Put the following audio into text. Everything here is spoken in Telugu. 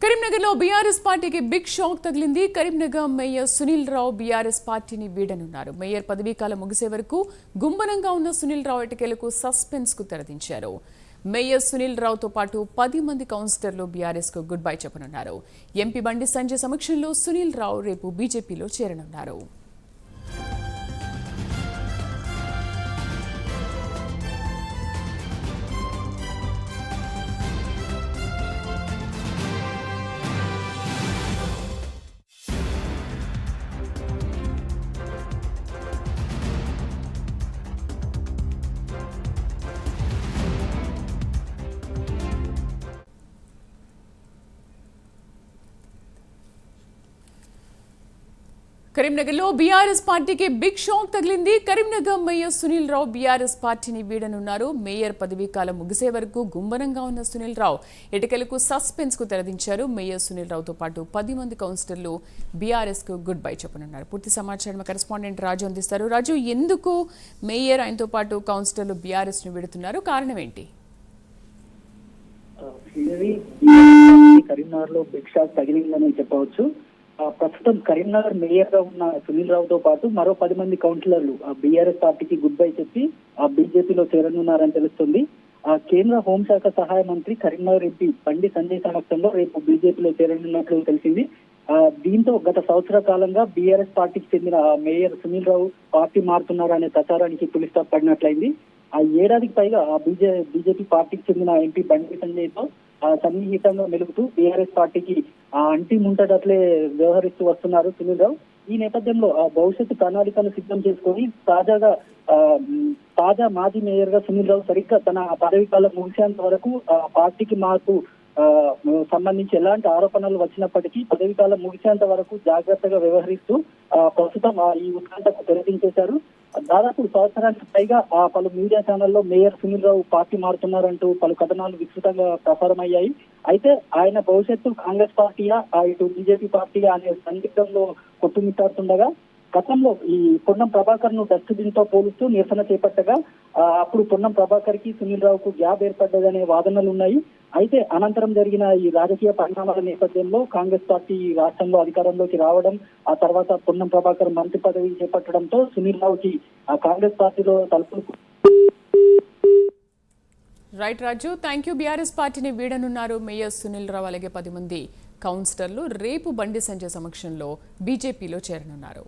కరీంనగర్లో బీఆర్ఎస్ పార్టీకి బిగ్ షాక్ తగిలింది. కరీంనగర్ మేయర్ సునీల్ రావు బీఆర్ఎస్ పార్టీని వీడనున్నారు. మేయర్ పదవీకాలం ముగిసే వరకు గుంబనంగా ఉన్న సునీల్ రావు ఎటకేలకు సస్పెన్స్ కు తెరదించారు. మేయర్ సునీల్ రావుతో పాటు 10 మంది కౌన్సిలర్లు బీఆర్ఎస్ కు good bye చెప్పనున్నారు. MP Bandi Sanjay సమక్షంలో సునీల్ రావు రేపు బీజేపీలో చేరనున్నారు. కరీంనగర్లో బీఆర్ఎస్ పార్టీకి బిగ్ షాక్ తగిలింది. కరీంనగర్ మేయర్ సునీల్ రావు బీఆర్ఎస్ పార్టీని వీడనున్నారు. మేయర్ పదవీకాలం ముగిసే వరకు గుంబనంగా ఉన్న సునీల్ రావు ఎటకెలకు సస్పెన్స్ కు తెరదించారు. మేయర్ సునీల్ రావుతో పాటు 10 మంది కౌన్సిలర్లు బీఆర్ఎస్ కు గుడ్ బై చెప్పనున్నారు. పూర్తి సమాచారం కరెస్పాండెంట్ రాజు అందిస్తారు. రాజు, ఎందుకు మేయర్ ఆయనతో పాటు కౌన్సిలర్లు బీఆర్ఎస్ ను వీడుతున్నారు? కారణం ఏంటి? కరీంనగర్ లో బిగ్ షాక్ తగిలిందని చెప్పవచ్చు. ప్రస్తుతం కరీంనగర్ మేయర్ గా ఉన్న సునీల్ రావుతో పాటు మరో 10 మంది కౌన్సిలర్లు బీఆర్ఎస్ పార్టీకి గుడ్ బై చెప్పి బీజేపీలో చేరనున్నారని తెలుస్తుంది. కేంద్ర హోంశాఖ సహాయ మంత్రి కరీంనగర్ ఎంపీ బండి సంజయ్ సమక్షంలో రేపు బీజేపీలో చేరనున్నట్లు తెలిసింది. దీంతో గత సంవత్సర కాలంగా బీఆర్ఎస్ పార్టీకి చెందిన మేయర్ సునీల్ రావు పార్టీ మారుతున్నారనే ప్రచారానికి పులి స్టాప్ పడినట్లయింది. ఏడాదికి పైగా బీజేపీ పార్టీకి చెందిన ఎంపీ బండి సంజయ్ తో సన్నిహితంగా మెలుగుతూ బీఆర్ఎస్ పార్టీకి అంటి ముంటట్లే వ్యవహరిస్తూ వస్తున్నారు సునీల్ రావు. ఈ నేపథ్యంలో భవిష్యత్తు ప్రణాళికలు సిద్ధం చేసుకొని తాజా మాజీ మేయర్ గా సునీల్ రావు సరిగ్గా తన పదవి కాలం ముగిసేంత వరకు పార్టీకి మార్పు సంబంధించి ఎలాంటి ఆరోపణలు వచ్చినప్పటికీ పదవి కాలం ముగిసేంత వరకు జాగ్రత్తగా వ్యవహరిస్తూ ప్రస్తుతం ఈ ఉత్కంఠకు తెరదించేశారు. దాదాపు సంవత్సరానికి పైగా పలు మీడియా ఛానల్లో మేయర్ సునీల్ రావు పార్టీ మారుతున్నారంటూ పలు కథనాలు విస్తృతంగా ప్రసారమయ్యాయి. అయితే ఆయన భవిష్యత్తు కాంగ్రెస్ పార్టీయా ఇటు బీజేపీ పార్టీయా అనే సందిగ్ధంలో కొట్టుమిట్టాడుతుండగా గతంలో ఈ పొన్నం ప్రభాకర్ ను డస్ట్బిన్ తో పోలుస్తూ నిరసన చేపట్టగా అప్పుడు పొన్నం ప్రభాకర్ కి సునీల్ రావుకు గ్యాప్ ఏర్పడ్డదనే వాదనలు ఉన్నాయి. అయితే అనంతరం జరిగిన ఈ రాజకీయ పరిణామాల నేపథ్యంలో కాంగ్రెస్ పార్టీ రాష్ట్రంలో అధికారంలోకి రావడం, ఆ తర్వాత పొన్నం ప్రభాకర్ మంత్రి పదవి చేపట్టడంతో సునీల్ రావుకి కాంగ్రెస్ పార్టీలో తలుపులు. Right Raju, thank you. BRS పార్టీని వీడనున్నారు మేయర్ సునీల్ రావు అలాగే 10 మంది కౌన్సిలర్లు రేపు బండి సంజయ్ సమక్షంలో బీజేపీలో చేరనున్నారు.